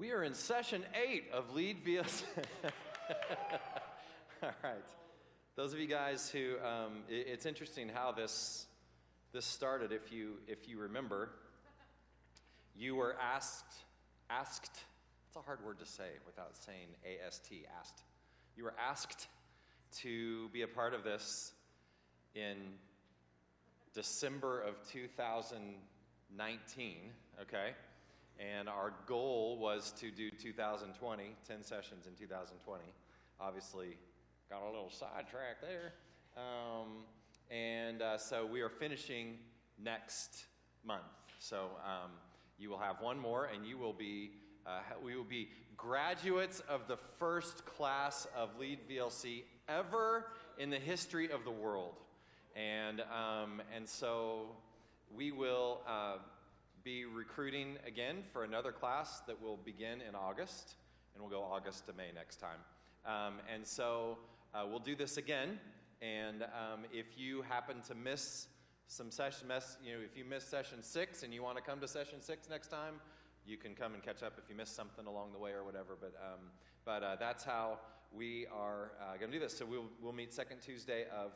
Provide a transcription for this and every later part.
We are in session 8 of Lead VLC. All right. Those of you guys who, it's interesting how this started. If you remember, you were asked, it's a hard word to say without saying A-S-T, asked. You were asked to be a part of this in December of 2019, okay? And our goal was to do 2020, 10 sessions in 2020. Obviously, got a little sidetracked there. So we are finishing next month. So you will have one more, and you will be, we will be graduates of the first class of Lead VLC ever in the history of the world. And so we will be recruiting again for another class that will begin in August, and we'll go August to May next time. So we'll do this again, and if you happen to miss some session, if you miss session 6 and you want to come to session 6 next time, you can come and catch up if you missed something along the way or whatever. But that's how we are going to do this. So we'll meet second Tuesday of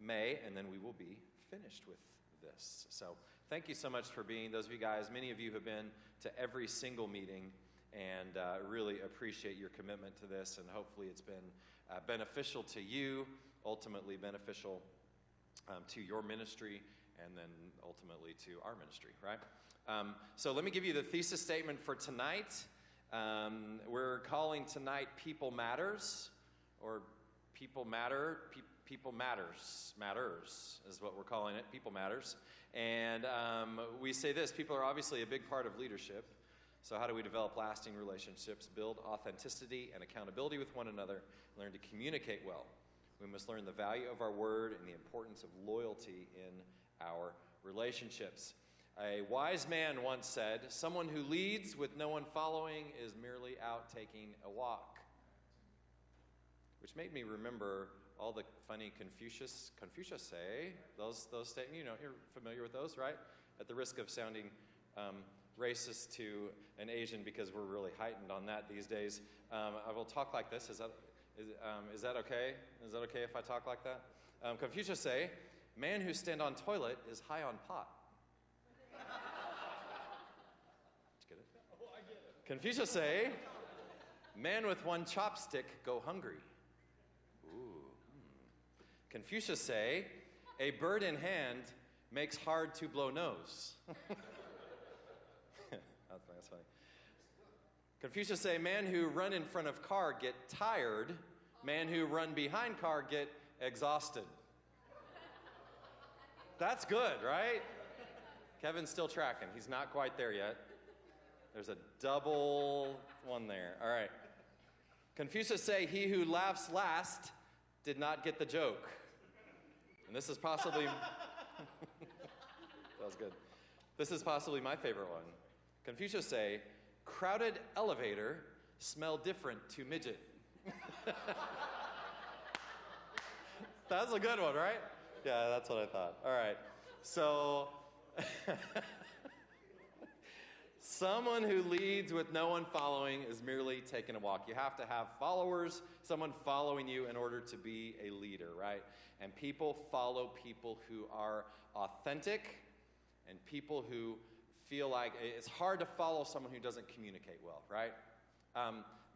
May, and then we will be finished with this. So thank you so much for being, those of you guys, many of you have been to every single meeting, and really appreciate your commitment to this, and hopefully it's been beneficial to you, ultimately beneficial to your ministry, and then ultimately to our ministry, right? So let me give you the thesis statement for tonight. We're calling tonight People Matters, or People Matter. People matters is what we're calling it. People matters. And we say this: people are obviously a big part of leadership. So how do we develop lasting relationships, build authenticity and accountability with one another, learn to communicate well? We must learn the value of our word and the importance of loyalty in our relationships. A wise man once said, "Someone who leads with no one following is merely out taking a walk." Which made me remember all the funny Confucius say, those statements, you're familiar with those, right? At the risk of sounding racist to an Asian, because we're really heightened on that these days, I will talk like this. Is that okay? Is that okay if I talk like that? Confucius say, "Man who stand on toilet is high on pot." Did you get it? Oh, I get it. Confucius say, "Man with one chopstick go hungry." Ooh. Confucius say, "A bird in hand makes hard to blow nose." That's funny. Confucius say, "Man who run in front of car get tired. Man who run behind car get exhausted." That's good, right? Kevin's still tracking. He's not quite there yet. There's a double one there. All right. Confucius say, "He who laughs last did not get the joke." And this is possibly, that was good. This is possibly my favorite one. Confucius say, "Crowded elevator smell different to midget." That's a good one, right? Yeah, that's what I thought. All right. So, someone who leads with no one following is merely taking a walk. You have to have followers, someone following you in order to be a leader, right? And people follow people who are authentic, and people who feel like it's hard to follow someone who doesn't communicate well, right?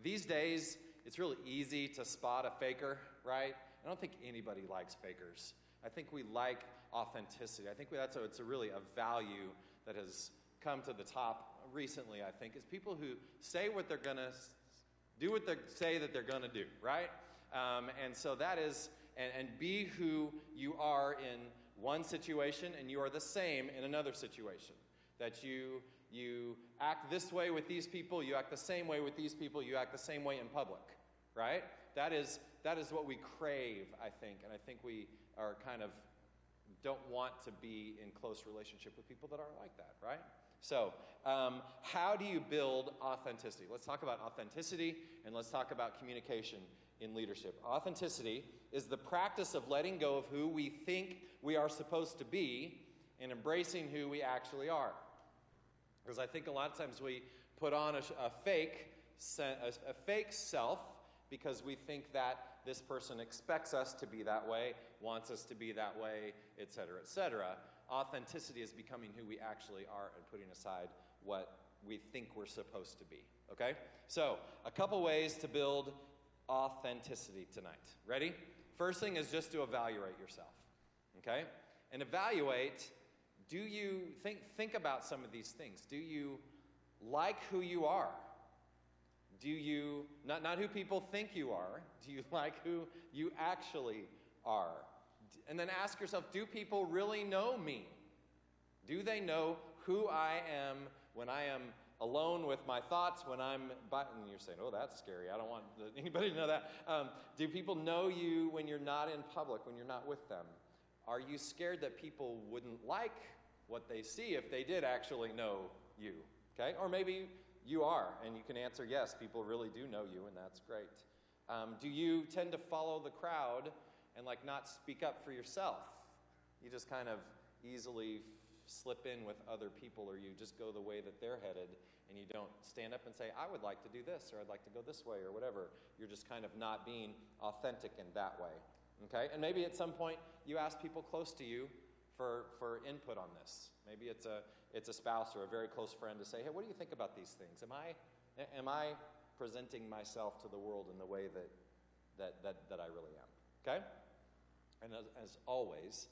These days, it's really easy to spot a faker, right? I don't think anybody likes fakers. I think we like authenticity. I think it's really a value that has come to the top recently, I think, is people who say what they're going to do, what they say that they're going to do, right? And so that is, and be who you are in one situation, and you are the same in another situation. That you act this way with these people, you act the same way with these people, you act the same way in public, right? That is what we crave, I think, and I think we are kind of don't want to be in close relationship with people that aren't like that, right? So, how do you build authenticity? Let's talk about authenticity, and let's talk about communication in leadership. Authenticity is the practice of letting go of who we think we are supposed to be and embracing who we actually are. Because I think a lot of times we put on a fake a fake self because we think that this person expects us to be that way, wants us to be that way, etc., etc. Authenticity is becoming who we actually are and putting aside what we think we're supposed to be, okay? So, a couple ways to build authenticity tonight. Ready? First thing is just to evaluate yourself, okay? And evaluate, do you think about some of these things. Do you like who you are? Do you, not who people think you are, do you like who you actually are? And then ask yourself, do people really know me? Do they know who I am when I am alone with my thoughts, when and you're saying, oh, that's scary, I don't want anybody to know that. Do people know you when you're not in public, when you're not with them? Are you scared that people wouldn't like what they see if they did actually know you? Okay? Or maybe you are, and you can answer yes, people really do know you, and that's great. Do you tend to follow the crowd and not speak up for yourself? You just kind of easily slip in with other people, or you just go the way that they're headed, and you don't stand up and say, I would like to do this, or I'd like to go this way, or whatever. You're just kind of not being authentic in that way. Okay? And maybe at some point you ask people close to you for input on this. Maybe it's a spouse or a very close friend to say, hey, what do you think about these things? Am I presenting myself to the world in the way that I really am? Okay? And as always,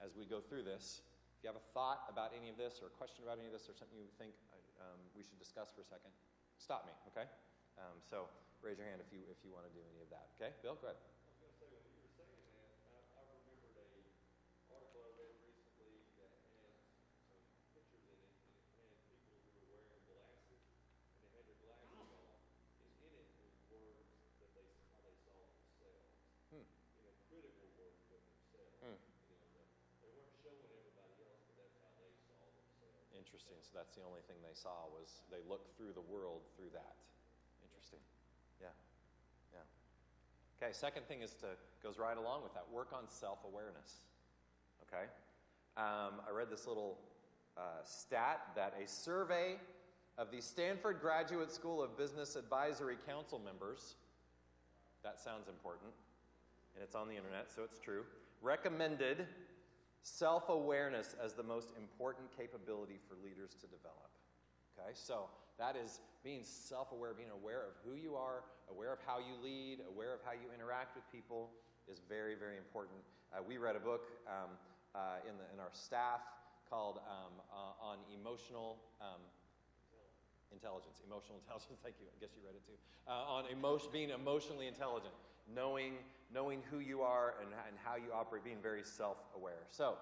as we go through this, if you have a thought about any of this or a question about any of this or something you think we should discuss for a second, stop me, okay? So raise your hand if you want to do any of that. Okay? Bill, go ahead. Interesting. So that's the only thing they saw was they looked through the world through that. Interesting. Yeah. Yeah. Okay. Second thing goes right along with that. Work on self-awareness. Okay. I read this little stat that a survey of the Stanford Graduate School of Business Advisory Council members, that sounds important, and it's on the internet, so it's true, recommended self-awareness as the most important capability for leaders to develop. Okay, so that is being self-aware, being aware of who you are, aware of how you lead, aware of how you interact with people is very, very important. We read a book in our staff called on emotional intelligence. Emotional intelligence, thank you. I guess you read it too. On being emotionally intelligent. Knowing who you are and how you operate, being very self-aware. So,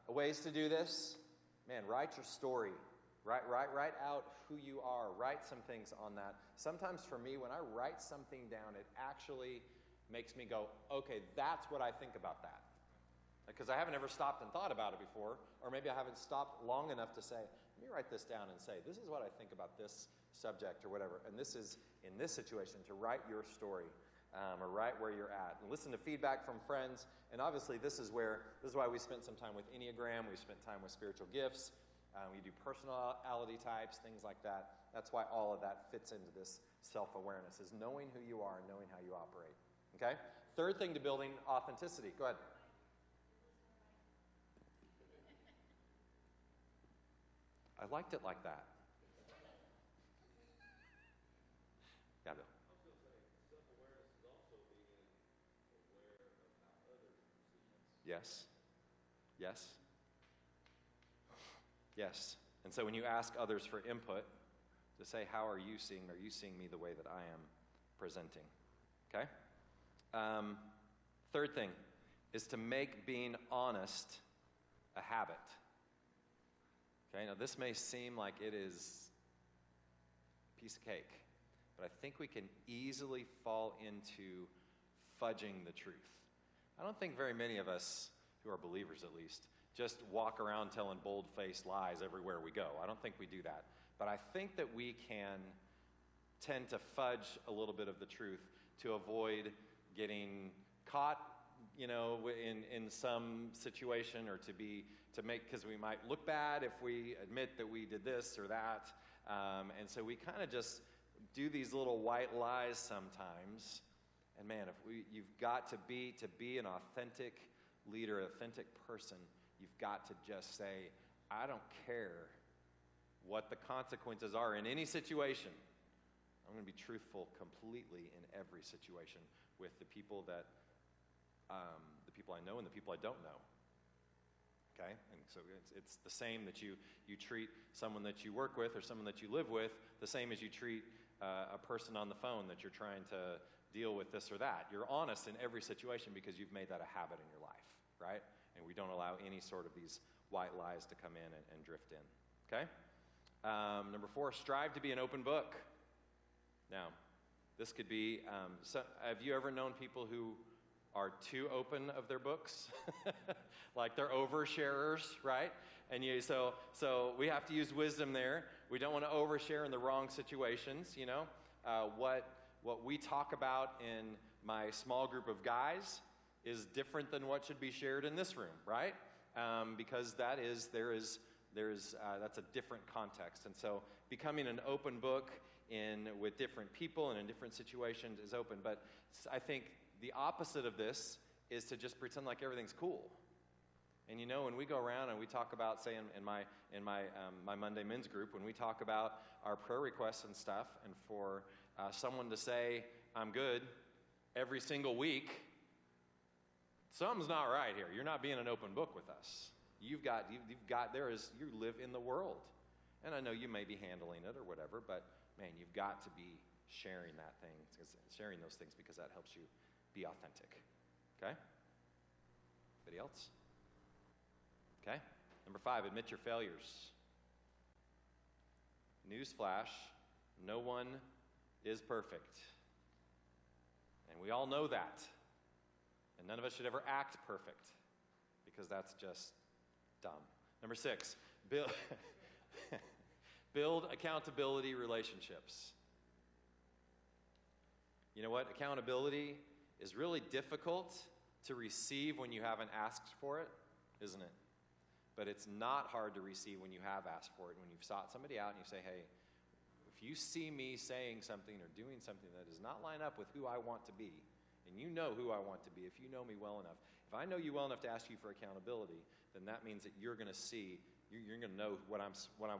ways to do this, man, write your story. Write out who you are. Write some things on that. Sometimes for me, when I write something down, it actually makes me go, okay, that's what I think about that. Because I haven't ever stopped and thought about it before, or maybe I haven't stopped long enough to say, let me write this down and say, this is what I think about this subject or whatever. And this is, in this situation, to write your story. Or right where you're at. And listen to feedback from friends. And obviously this is why we spent some time with Enneagram. We spent time with spiritual gifts. We do personality types, things like that. That's why all of that fits into this self-awareness, is knowing who you are and knowing how you operate. Okay? Third thing to building authenticity. Go ahead. I liked it like that. Yeah, Bill. Yes. Yes. Yes. And so when you ask others for input, to say, how are you seeing me the way that I am presenting? Okay? Third thing is to make being honest a habit. Okay, now this may seem like it is a piece of cake, but I think we can easily fall into fudging the truth. I don't think very many of us, who are believers at least, just walk around telling bold-faced lies everywhere we go. I don't think we do that. But I think that we can tend to fudge a little bit of the truth to avoid getting caught, in some situation, or because we might look bad if we admit that we did this or that. And so we kind of just do these little white lies sometimes. And man, you've got to be an authentic leader, an authentic person, you've got to just say, I don't care what the consequences are in any situation. I'm going to be truthful completely in every situation with the people that, the people I know and the people I don't know. Okay? And so it's the same that you treat someone that you work with or someone that you live with, the same as you treat a person on the phone that you're trying to deal with this or that. You're honest in every situation because you've made that a habit in your life, right? And we don't allow any sort of these white lies to come in and drift in. Okay? Number 4, strive to be an open book. Now, this could be, have you ever known people who are too open of their books? Like they're oversharers, right? And so we have to use wisdom there. We don't want to overshare in the wrong situations, you know. What we talk about in my small group of guys is different than what should be shared in this room, right? Because that's a different context. And so becoming an open book with different people and in different situations is open. But I think the opposite of this is to just pretend like everything's cool. And you know, when we go around and we talk about, say, in my Monday men's group, when we talk about our prayer requests and stuff, and for someone to say, I'm good, every single week, something's not right here. You're not being an open book with us. You live in the world. And I know you may be handling it or whatever, but man, you've got to be sharing those things because that helps you be authentic. Okay? Anybody else? Okay? Number 5, admit your failures. Newsflash, no one is perfect. And we all know that. And none of us should ever act perfect because that's just dumb. Number 6, build accountability relationships. You know what? Accountability is really difficult to receive when you haven't asked for it, isn't it? But it's not hard to receive when you have asked for it, when you've sought somebody out and you say, hey, if you see me saying something or doing something that does not line up with who I want to be, and you know who I want to be, if you know me well enough, if I know you well enough to ask you for accountability, then that means that you're going to see, you're going to know what I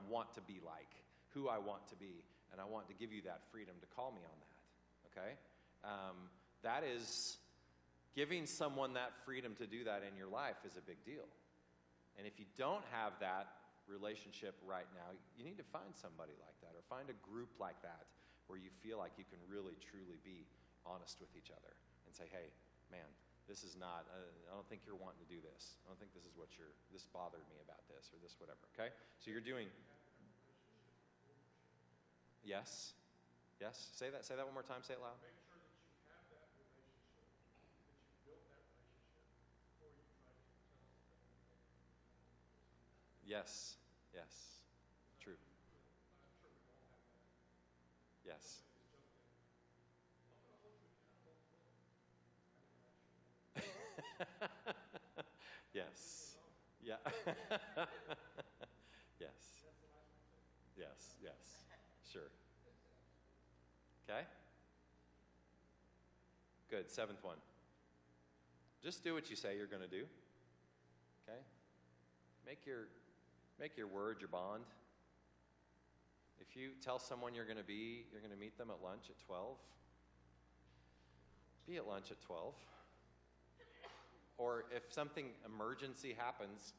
want to be like, who I want to be, and I want to give you that freedom to call me on that, okay? That is, giving someone that freedom to do that in your life is a big deal. And if you don't have that relationship right now, you need to find somebody like that or find a group like that where you feel like you can really, truly be honest with each other and say, hey, man, this is not, I don't think you're wanting to do this. I don't think this is this bothered me about this or this whatever, okay? So you're doing, yes, say that one more time, say it loud. Make sure that you have that relationship, that you built that relationship before you try to tell somebody anything. Yes, true. I'm sure we all have that. Yes. Yes. Yeah. Yes. Sure. Okay? Good. 7th one. Just do what you say you're going to do. Okay? Make your word your bond. If you tell someone you're going to meet them at lunch at 12, be at lunch at 12. Or if something emergency happens,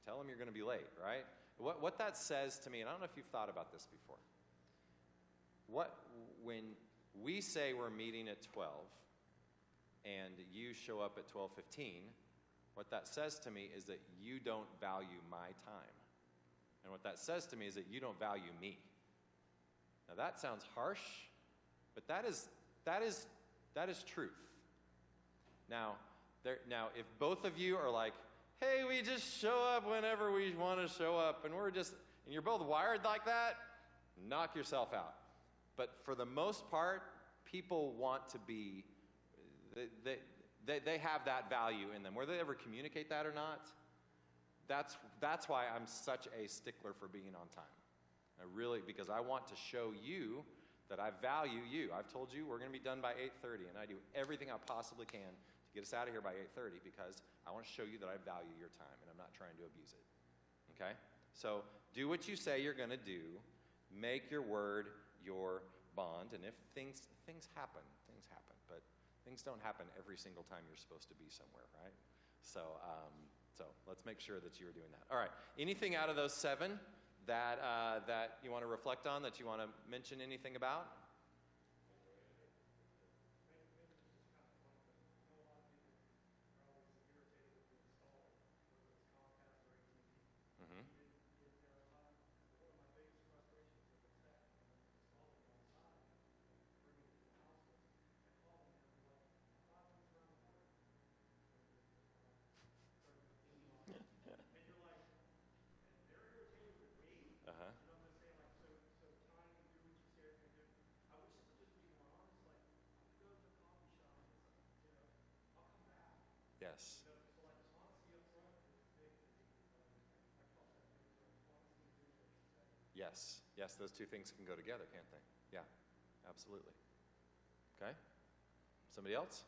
tell them you're going to be late, right? What that says to me, and I don't know if you've thought about this before. When we say we're meeting at 12 and you show up at 12:15, what that says to me is that you don't value my time. And what that says to me is that you don't value me. Now that sounds harsh, but that is truth. Now, if both of you are like, hey, we just show up whenever we want to show up, and you're both wired like that, knock yourself out. But for the most part, people want to be, they have that value in them. Whether they ever communicate that or not, that's why I'm such a stickler for being on time. Because I want to show you that I value you. I've told you we're going to be done by 8:30, and I do everything I possibly can to get us out of here by 8:30 because I want to show you that I value your time, and I'm not trying to abuse it. Okay? So do what you say you're going to do. Make your word your bond, and if things happen, but things don't happen every single time you're supposed to be somewhere, right? So let's make sure that you are doing that. All right. Anything out of those 7 that you want to reflect on, that you want to mention anything about? Mm-hmm. Uh-huh. Yes. Yes. Yes, those two things can go together, can't they? Yeah, absolutely. Okay. Somebody else?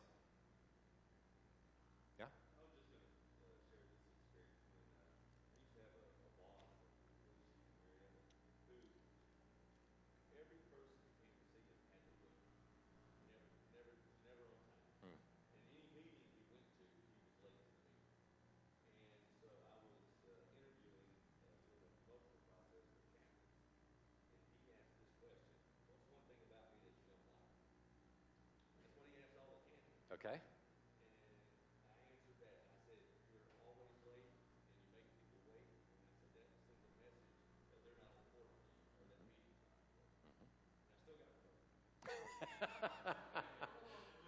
Yeah? Hmm. Okay.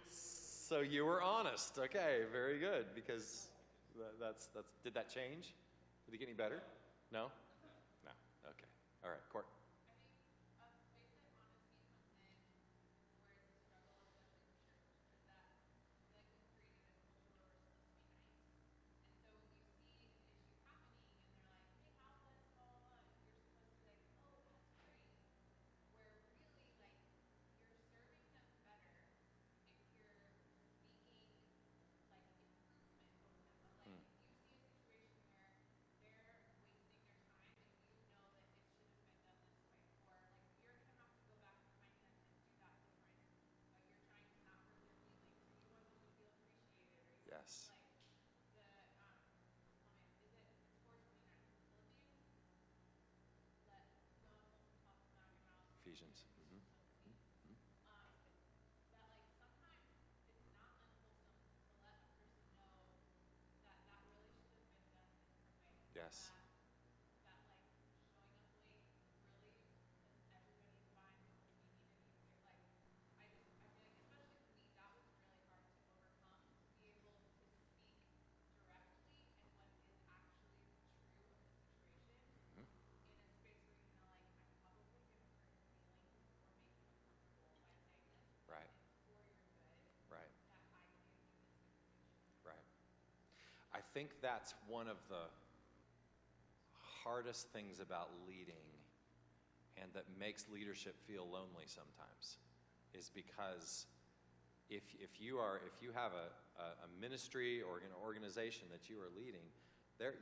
So you were honest. Okay, very good. Because that's did that change? Did it get any better? No? No. Okay. All right, Court. Hmm. Yes. Ephesians. Yes. Mhm. Right. Right. Right. I think that's one of the hardest things about leading and that makes leadership feel lonely sometimes is because if you have a ministry or an organization that you are leading,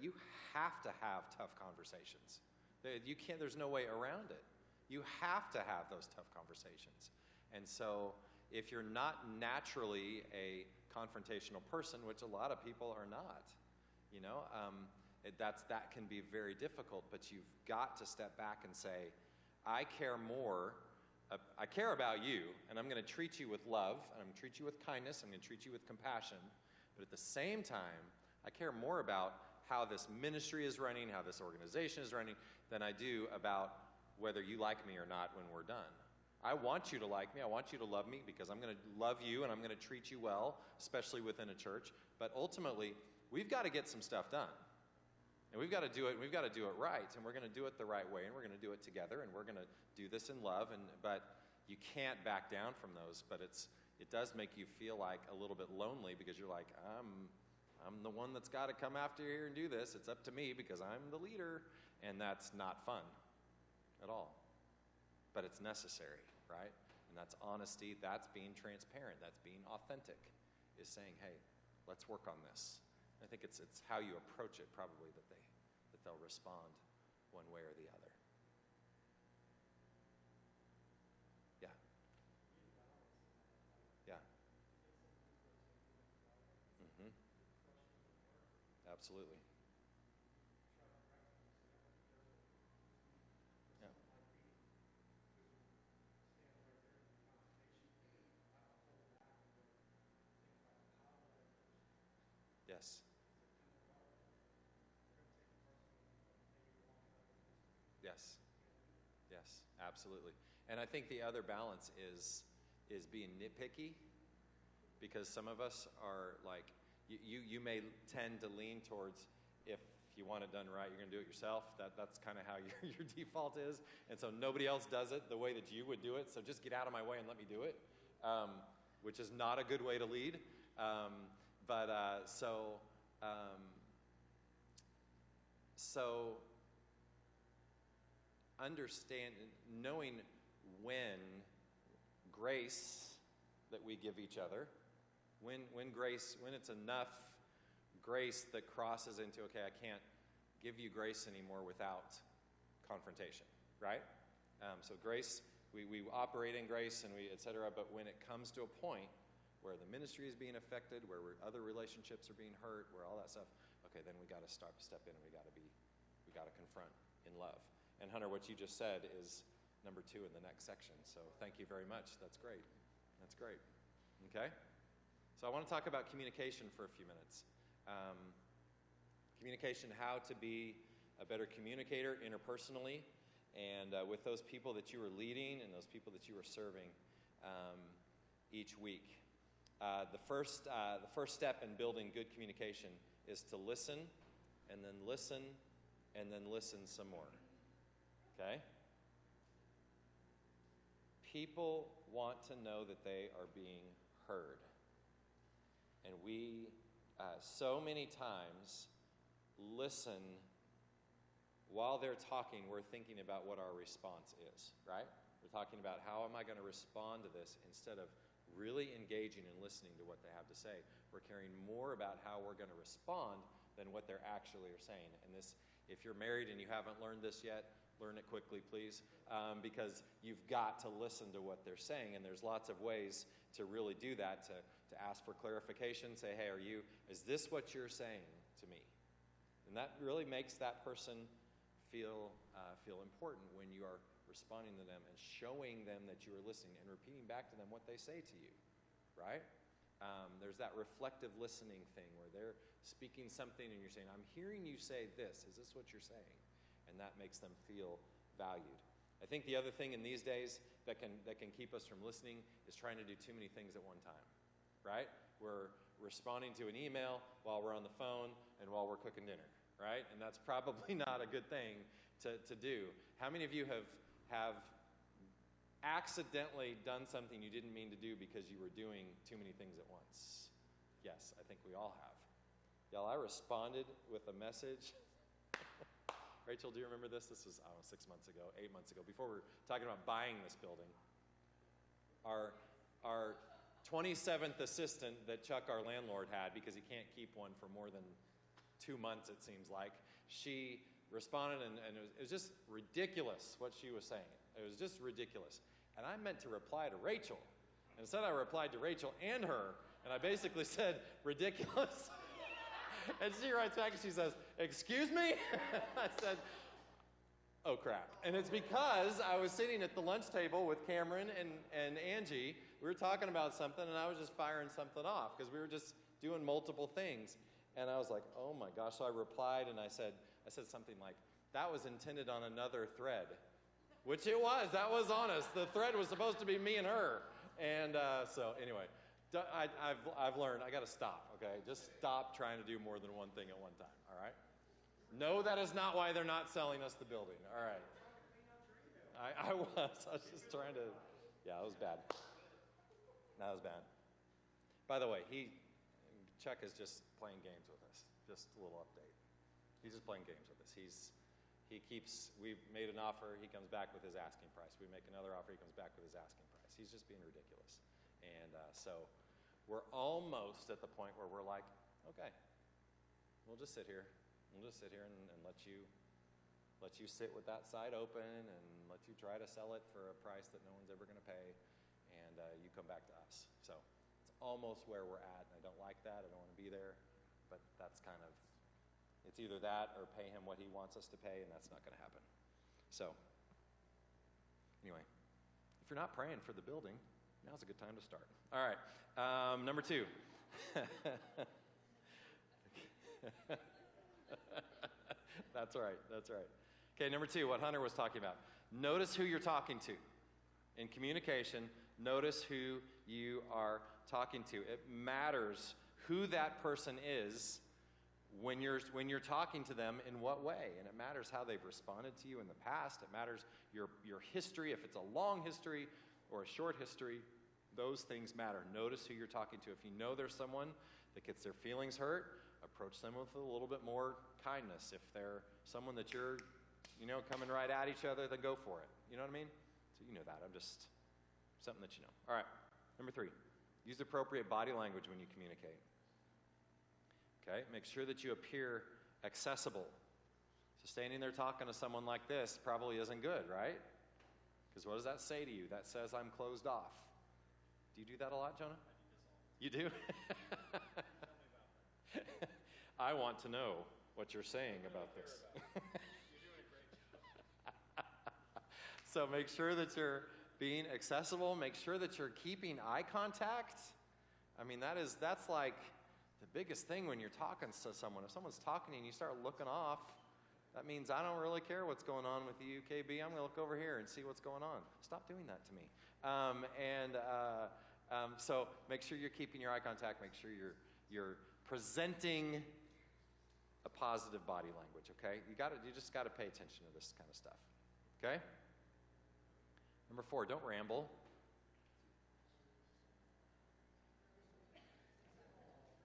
you have to have tough conversations. There's no way around it. You have to have those tough conversations. And so if you're not naturally a confrontational person, which a lot of people are not, that can be very difficult, but you've got to step back and say, I care about you, and I'm going to treat you with love, and I'm going to treat you with kindness, I'm going to treat you with compassion, but at the same time, I care more about how this ministry is running, how this organization is running, than I do about whether you like me or not when we're done. I want you to like me, I want you to love me, because I'm going to love you and I'm going to treat you well, especially within a church, but ultimately, we've got to get some stuff done. And we've got to do it right, and we're going to do it the right way, and we're going to do it together, and we're going to do this in love, but you can't back down from those, but it does make you feel like a little bit lonely because you're like, I'm the one that's got to come after here and do this. It's up to me because I'm the leader, and that's not fun at all. But it's necessary. right? And that's honesty, that's being transparent, that's being authentic, is saying, hey, let's work on this. I think it's how you approach it probably that they'll respond one way or the other. Yeah. Yeah. Mm-hmm. Absolutely. Yeah. Yes. Yes. Yes. Absolutely. And I think the other balance is being nitpicky, because some of us are like, you may tend to lean towards, if you want it done right, you're going to do it yourself. That's kind of how your default is. And so nobody else does it the way that you would do it. So just get out of my way and let me do it, which is not a good way to lead. So understand, knowing when grace that we give each other, when it's enough grace that crosses into, okay, I can't give you grace anymore without confrontation, right? So grace, we operate in grace and et cetera, but when it comes to a point where the ministry is being affected, where other relationships are being hurt, where all that stuff, okay, then we got to step in, and we got to confront in love. And Hunter, what you just said is number 2 in the next section. So thank you very much. That's great. That's great. Okay? So I want to talk about communication for a few minutes. Communication, how to be a better communicator interpersonally, and with those people that you are leading and those people that you are serving each week. The first step in building good communication is to listen, and then listen, and then listen some more. Okay? People want to know that they are being heard. And we, so many times, listen while they're talking. We're thinking about what our response is, right? We're talking about, how am I going to respond to this, instead of really engaging and listening to what they have to say. We're caring more about how we're going to respond than what they're actually are saying. And this, if you're married and you haven't learned this yet, learn it quickly, please, because you've got to listen to what they're saying, and there's lots of ways to really do that, to ask for clarification, say, hey, is this what you're saying to me? And that really makes that person feel important when you are responding to them and showing them that you are listening and repeating back to them what they say to you, right? There's that reflective listening thing where they're speaking something and you're saying, I'm hearing you say this. Is this what you're saying? And that makes them feel valued. I think the other thing in these days that can keep us from listening is trying to do too many things at one time, right? We're responding to an email while we're on the phone and while we're cooking dinner, right? And that's probably not a good thing to do. How many of you have accidentally done something you didn't mean to do because you were doing too many things at once? Yes, I think we all have. Y'all, I responded with a message. Rachel, do you remember this? This was, 6 months ago, 8 months ago, before we were talking about buying this building. Our 27th assistant that Chuck, our landlord, had, because he can't keep one for more than 2 months, it seems like, she responded, and it was just ridiculous what she was saying. It was just ridiculous. And I meant to reply to Rachel. Instead, I replied to Rachel and her, and I basically said, ridiculous. And she writes back and she says, excuse me? I said, oh crap. And it's because I was sitting at the lunch table with Cameron and Angie. We were talking about something, and I was just firing something off because we were just doing multiple things. And I was like, oh my gosh. So I replied and I said something like, that was intended on another thread. Which it was. That was honest. The thread was supposed to be me and her. And so anyway, I've learned I got to stop, okay? Just stop trying to do more than one thing at one time, all right? No, that is not why they're not selling us the building, all right? I was just trying to, yeah, that was bad. That was bad. By the way, Chuck is just playing games with us. Just a little update. He's just playing games with us. we've made an offer, he comes back with his asking price. We make another offer, he comes back with his asking price. He's just being ridiculous. And so we're almost at the point where we're like, okay, we'll just sit here. We'll just sit here and let you sit with that side open and let you try to sell it for a price that no one's ever going to pay, and you come back to us. So it's almost where we're at, and I don't like that. I don't want to be there, but that's kind of, it's either that or pay him what he wants us to pay, and that's not going to happen. So anyway, if you're not praying for the building, now's a good time to start. All right, number 2. That's right. Okay, number 2, what Hunter was talking about. Notice who you're talking to. In communication, notice who you are talking to. It matters who that person is when you're talking to them in what way. And it matters how they've responded to you in the past. It matters your history, if it's a long history or a short history. Those things matter. Notice who you're talking to. If you know there's someone that gets their feelings hurt, approach them with a little bit more kindness. If they're someone that you're, coming right at each other, then go for it. You know what I mean? So you know that. I'm just, something that you know. All right, number 3, use appropriate body language when you communicate. Okay, make sure that you appear accessible. So standing there talking to someone like this probably isn't good, right? Because what does that say to you? That says I'm closed off. Do you do that a lot, Jonah? You do? I want to know what you're saying about this. So make sure that you're being accessible. Make sure that you're keeping eye contact. I mean, that's like the biggest thing when you're talking to someone. If someone's talking and you start looking off, that means I don't really care what's going on with you, KB. I'm going to look over here and see what's going on. Stop doing that to me. So make sure you're keeping your eye contact. Make sure you're presenting a positive body language, okay? You just got to pay attention to this kind of stuff, okay? Number 4, don't ramble.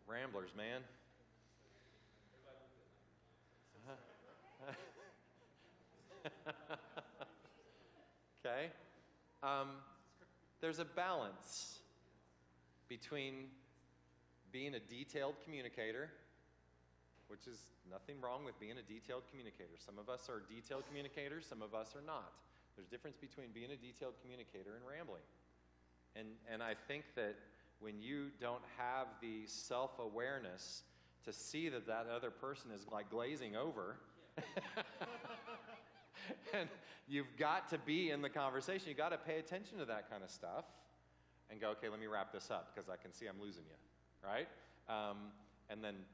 Ramblers, man. Okay? There's a balance between being a detailed communicator, which is nothing wrong with being a detailed communicator. Some of us are detailed communicators, some of us are not. There's a difference between being a detailed communicator and rambling. And I think that when you don't have the self-awareness to see that other person is like glazing over, and you've got to be in the conversation. You've got to pay attention to that kind of stuff and go, okay, let me wrap this up because I can see I'm losing you, right? And then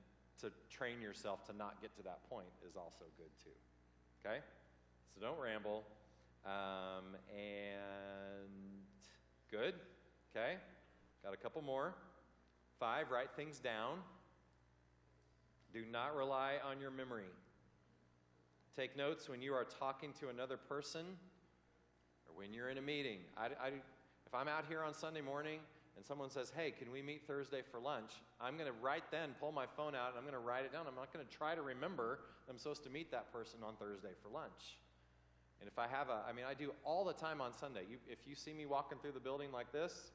to train yourself to not get to that point is also good too, okay? So don't ramble. And good, okay? Got a couple more. 5, write things down. Do not rely on your memory. Take notes when you are talking to another person or when you're in a meeting. If I'm out here on Sunday morning and someone says, hey, can we meet Thursday for lunch? I'm going to right then pull my phone out and I'm going to write it down. I'm not going to try to remember I'm supposed to meet that person on Thursday for lunch. And if I do all the time on Sunday. If you see me walking through the building like this,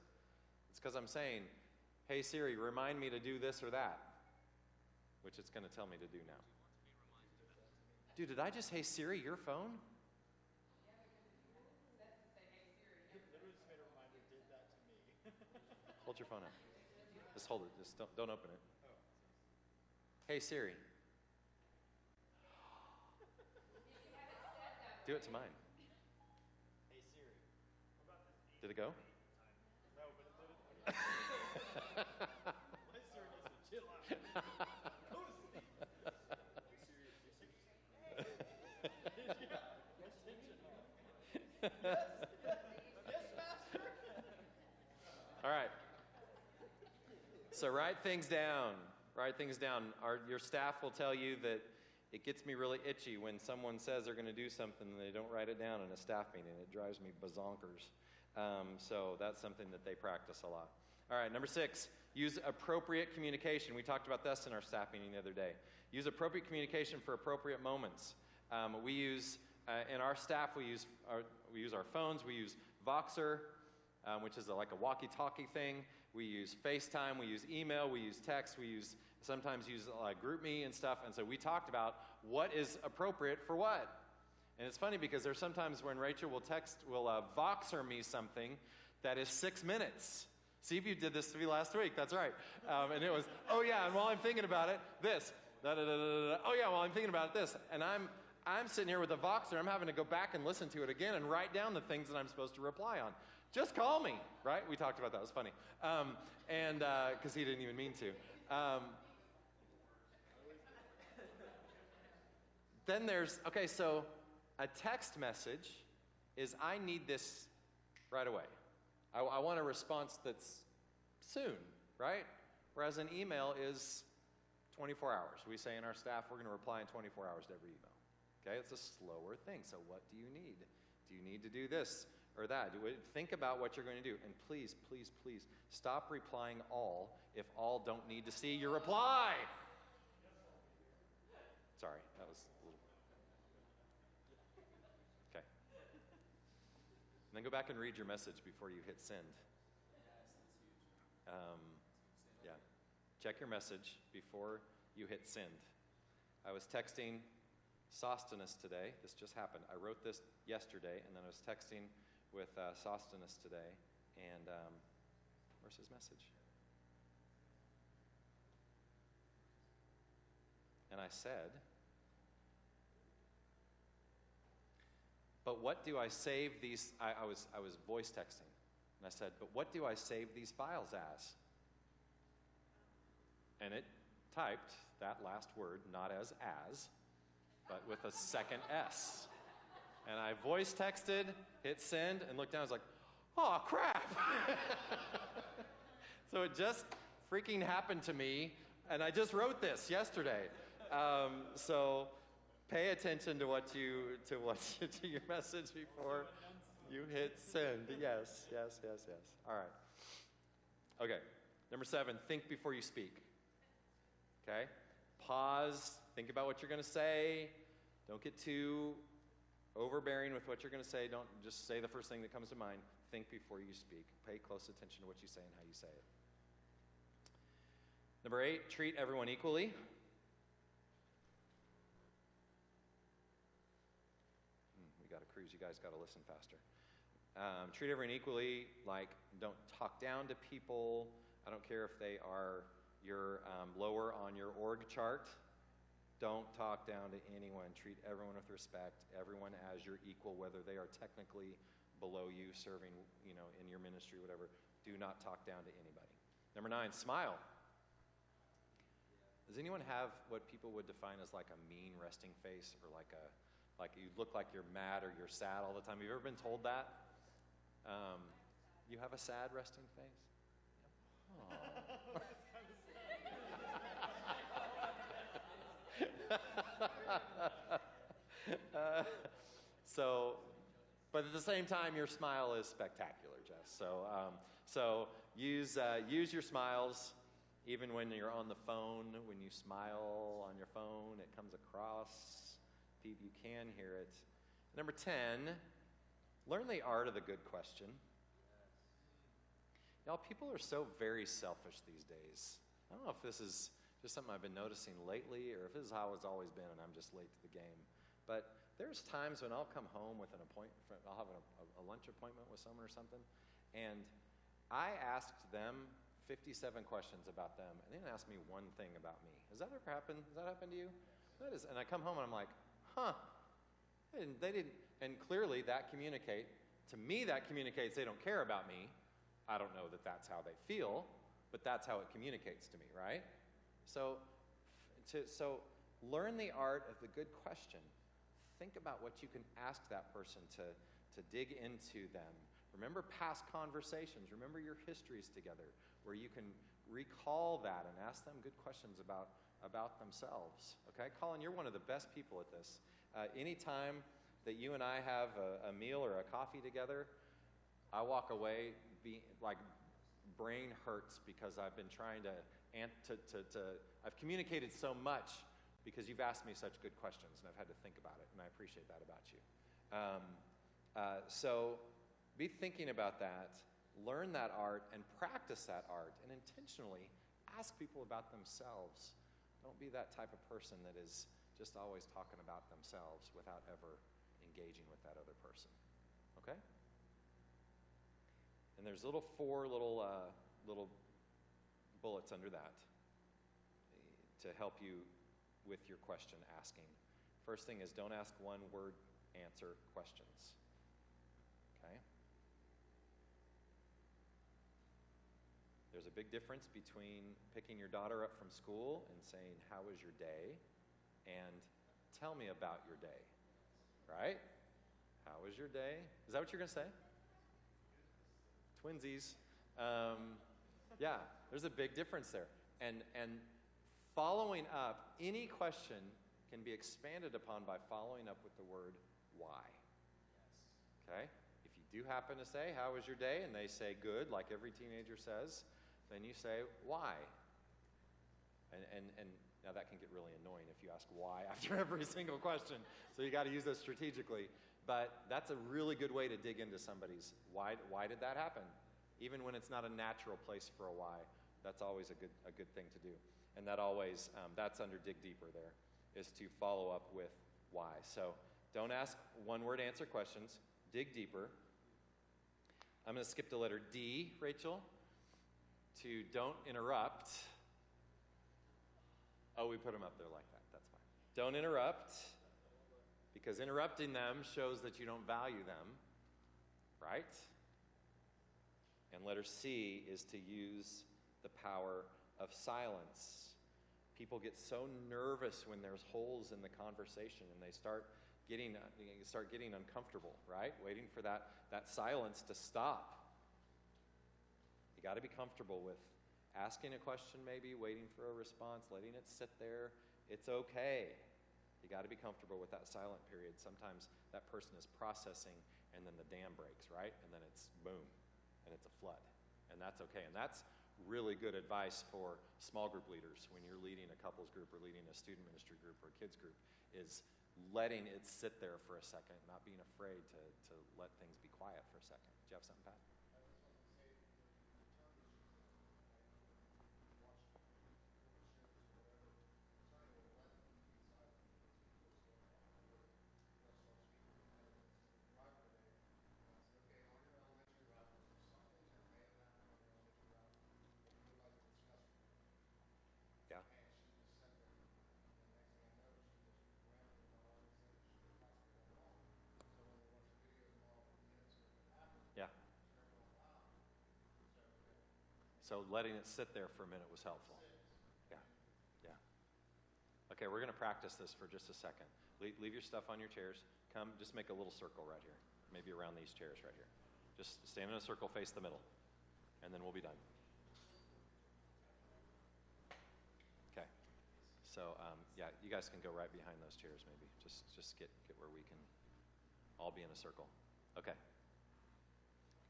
it's because I'm saying, hey Siri, remind me to do this or that, which it's going to tell me to do now. Dude, did I just hey Siri your phone? Hold your phone out. Just hold it. Just don't open it. Hey Siri. Do it to mine. Hey Siri. Did it go? No, but it did it. My Siri needs to chill out. Go to sleep. Yes, Master. All right. So write things down. Write things down. Your staff will tell you that it gets me really itchy when someone says they're going to do something and they don't write it down in a staff meeting. It drives me bazonkers. So that's something that they practice a lot. All right, number 6, use appropriate communication. We talked about this in our staff meeting the other day. Use appropriate communication for appropriate moments. We use, in our staff, we use our phones. We use Voxer, which is like a walkie-talkie thing. We use FaceTime. We use email. We use text. We sometimes use GroupMe and stuff. And so we talked about what is appropriate for what. And it's funny because there's sometimes when Rachel will Voxer me something that is 6 minutes. See if you did this to me last week. That's right. And it was, oh yeah, and while I'm thinking about it, this. Da-da-da-da-da. Oh yeah, while I'm thinking about it, this. And I'm sitting here with a Voxer. I'm having to go back and listen to it again and write down the things that I'm supposed to reply on. Just call me, right? We talked about that. It was funny. And because he didn't even mean to. Then there's, okay, so a text message is I need this right away. I want a response that's soon, right? Whereas an email is 24 hours. We say in our staff we're going to reply in 24 hours to every email. Okay, it's a slower thing. So what do you need? Do you need to do this or that? Think about what you're going to do. And please, please, please stop replying all if all don't need to see your reply. Sorry, that was a little... Okay. And then go back and read your message before you hit send. Yeah. Check your message before you hit send. I was texting Sosthenes today. This just happened. I wrote this yesterday, and then I was texting with Sosthenes today, and where's his message? And I said, but what do I save these, I was voice texting, and I said, but what do I save these files as? And it typed that last word, not as, but with a second S. And I voice texted, hit send, and looked down, I was like, oh, crap. So it just freaking happened to me, and I just wrote this yesterday. So pay attention to to your message before you hit send. Yes. All right. Okay. Number 7, think before you speak. Okay? Pause, think about what you're going to say. Don't get too overbearing with what you're going to say. Don't just say the first thing that comes to mind. Think before you speak. Pay close attention to what you say and how you say it. Number 8, treat everyone equally. We got a cruise. You guys got to listen faster. Treat everyone equally. Like, don't talk down to people. I don't care if they are your lower on your org chart. Don't talk down to anyone. Treat everyone with respect. Everyone as your equal, whether they are technically below you, serving, in your ministry, whatever. Do not talk down to anybody. Number 9, smile. Does anyone have what people would define as like a mean resting face, or like you look like you're mad or you're sad all the time? Have you ever been told that? You have a sad resting face? Oh. But at the same time, your smile is spectacular, Jess. So use your smiles, even when you're on the phone. When you smile on your phone, it comes across. You can hear it. Number 10, learn the art of the good question. Y'all, people are so very selfish these days. I don't know if this is just something I've been noticing lately, or if this is how it's always been and I'm just late to the game. But there's times when I'll come home with an appointment, I'll have a lunch appointment with someone or something, and I asked them 57 questions about them, and they didn't ask me one thing about me. Has that ever happened? Has that happened to you? That is, and I come home and I'm like, they didn't, and clearly that communicates they don't care about me. I don't know that that's how they feel, but that's how it communicates to me, right? So learn the art of the good question. Think about what you can ask that person to dig into them. Remember past conversations. Remember your histories together, where you can recall that and ask them good questions about themselves. Okay, Colin, you're one of the best people at this. Anytime that you and I have a meal or a coffee together, I walk away brain hurts, because I've been trying I've communicated so much because you've asked me such good questions, and I've had to think about it, and I appreciate that about you. So be thinking about that, learn that art, and practice that art, and intentionally ask people about themselves. Don't be that type of person that is just always talking about themselves without ever engaging with that other person. Okay? And there's four little bullets under that to help you with your question asking. First thing is, don't ask one-word answer questions. Okay? There's a big difference between picking your daughter up from school and saying, "How was your day?" and "Tell me about your day." Right? How was your day? Is that what you're going to say? Twinsies. Yeah, there's a big difference there. And following up, any question can be expanded upon by following up with the word why. Okay? If you do happen to say, "How was your day?" and they say good, like every teenager says, then you say, "Why?" And now that can get really annoying if you ask why after every single question. So you got to use this strategically. But that's a really good way to dig into somebody's why did that happen? Even when it's not a natural place for a why, that's always a good thing to do. And that always, that's under dig deeper there, is to follow up with why. So don't ask one-word answer questions. Dig deeper. I'm going to skip to letter D, Rachel, to don't interrupt. Oh, we put them up there like that. That's fine. Don't interrupt, because interrupting them shows that you don't value them, right? And letter C is to use the power of silence. People get so nervous when there's holes in the conversation, and they start getting uncomfortable, right? Waiting for that silence to stop. You got to be comfortable with asking a question, maybe waiting for a response, letting it sit there. It's okay. You got to be comfortable with that silent period. Sometimes that person is processing, and then the dam breaks, right? And then it's boom, and it's a flood, and that's okay. And that's really good advice for small group leaders when you're leading a couples group or leading a student ministry group or a kids group, is letting it sit there for a second, not being afraid to let things be quiet for a second. Do you have something, Pat? Yeah. Yeah. So letting it sit there for a minute was helpful. Yeah. Yeah. Okay, we're going to practice this for just a second. Leave your stuff on your chairs. Come, just make a little circle right here. Maybe around these chairs right here. Just stand in a circle, face the middle. And then we'll be done. Okay. So, yeah, you guys can go right behind those chairs maybe. Just get where we can all be in a circle. Okay.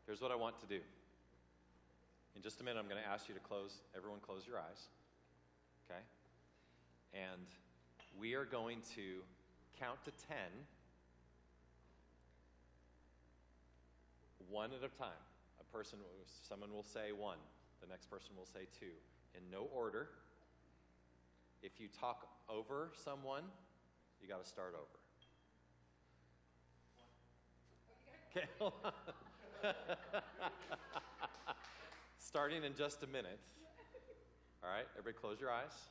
Here's what I want to do. In just a minute, I'm going to ask you to everyone close your eyes. Okay? And we are going to count to 10, one at a time. Someone will say 1, the next person will say 2, in no order. If you talk over someone, you got to start over. Okay, hold on. Starting in just a minute. All right, everybody close your eyes.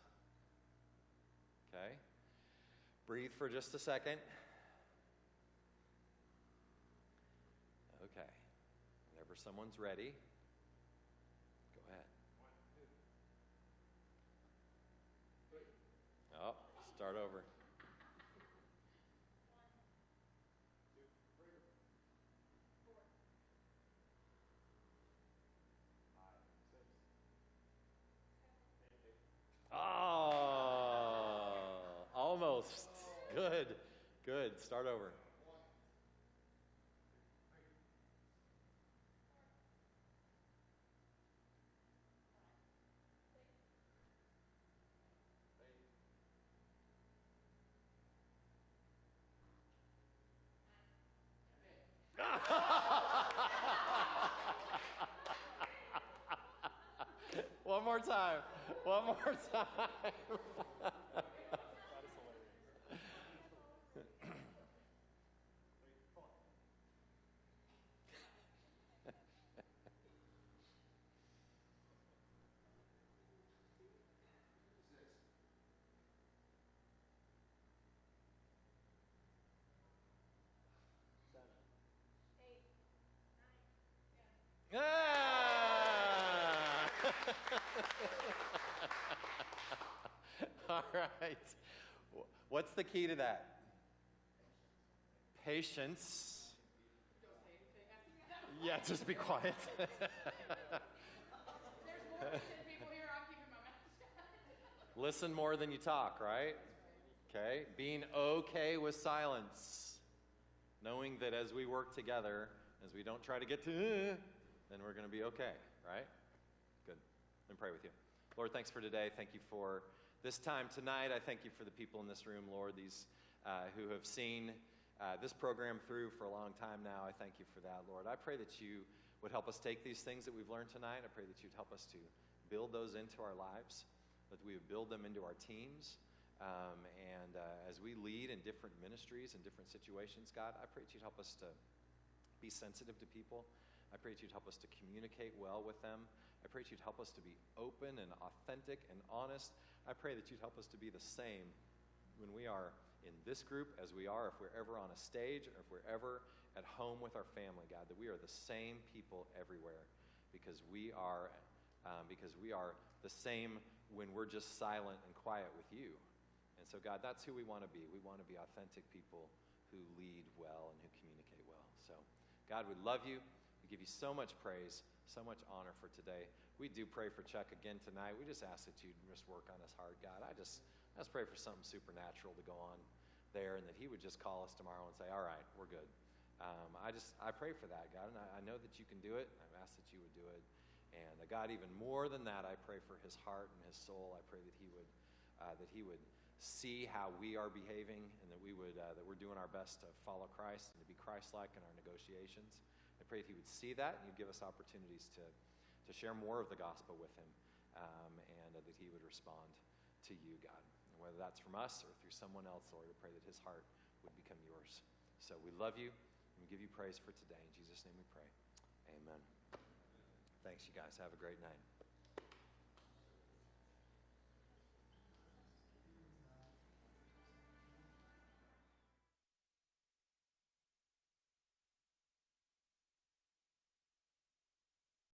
Okay. Breathe for just a second. Okay. Whenever someone's ready, go ahead. 1, 2, 3. Oh, start over. 1, 2, 3. 4. 5, 6. 8. Oh, almost. Good. Good. Start over. 1, 2, 3. One more time. One more time. Ah! All right. What's the key to that? Patience. Yeah, just be quiet. There's more than people here. I'm keeping my mouth shut. Listen more than you talk, right? Okay. Being okay with silence. Knowing that as we work together, as we don't try to get to, then we're going to be okay, right? Good. Let me pray with you. Lord, thanks for today. Thank you for this time tonight. I thank you for the people in this room, Lord, these who have seen this program through for a long time now. I thank you for that, Lord. I pray that you would help us take these things that we've learned tonight. I pray that you'd help us to build those into our lives, that we would build them into our teams. As we lead in different ministries and different situations, God, I pray that you'd help us to be sensitive to people. I pray that you'd help us to communicate well with them. I pray that you'd help us to be open and authentic and honest. I pray that you'd help us to be the same when we are in this group as we are if we're ever on a stage or if we're ever at home with our family, God, that we are the same people everywhere because we are the same when we're just silent and quiet with you. And so, God, that's who we want to be. We want to be authentic people who lead well and who communicate well. So, God, we love you. We give you so much praise, so much honor for today. We do pray for Chuck again tonight. We just ask that you just work on his heart, God. I just pray for something supernatural to go on there and that he would just call us tomorrow and say, all right, we're good. I pray for that, God, and I know that you can do it. I've asked that you would do it. And God, even more than that, I pray for his heart and his soul. I pray that he would see how we are behaving and that we're doing our best to follow Christ and to be Christ-like in our negotiations. I pray that he would see that and you'd give us opportunities to share more of the gospel with him and that he would respond to you, God. And whether that's from us or through someone else, Lord, I pray that his heart would become yours. So we love you and we give you praise for today. In Jesus' name we pray. Amen. Thanks, you guys. Have a great night.